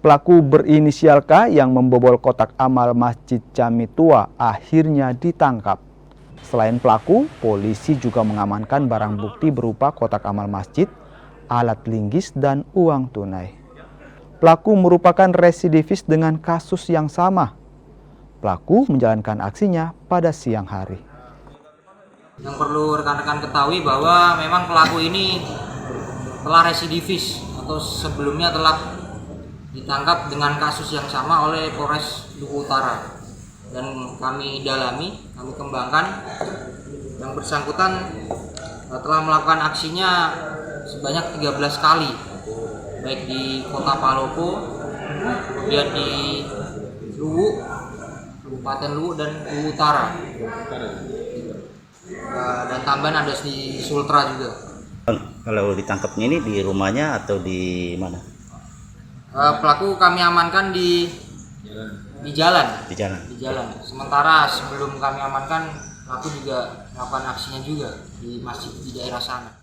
Pelaku berinisial K yang membobol kotak amal Masjid Jami Tua akhirnya ditangkap. Selain pelaku, polisi juga mengamankan barang bukti berupa kotak amal masjid, alat linggis, dan uang tunai. Pelaku merupakan residivis dengan kasus yang sama. Pelaku menjalankan aksinya pada siang hari. Yang perlu rekan-rekan ketahui bahwa memang pelaku ini telah residivis atau sebelumnya telah ditangkap dengan kasus yang sama oleh Polres Duku Utara, dan kami dalami, kami kembangkan. Yang bersangkutan telah melakukan aksinya sebanyak 13 kali, baik di Kota Palopo, kemudian di Luwu, Kabupaten Luwu, dan Duku Utara, dan tambahan ada di Sultra juga. Kalau ditangkapnya ini di rumahnya atau di mana? Pelaku kami amankan di jalan. Di jalan. Sementara sebelum kami amankan, pelaku juga melakukan aksinya juga di masjid di daerah sana.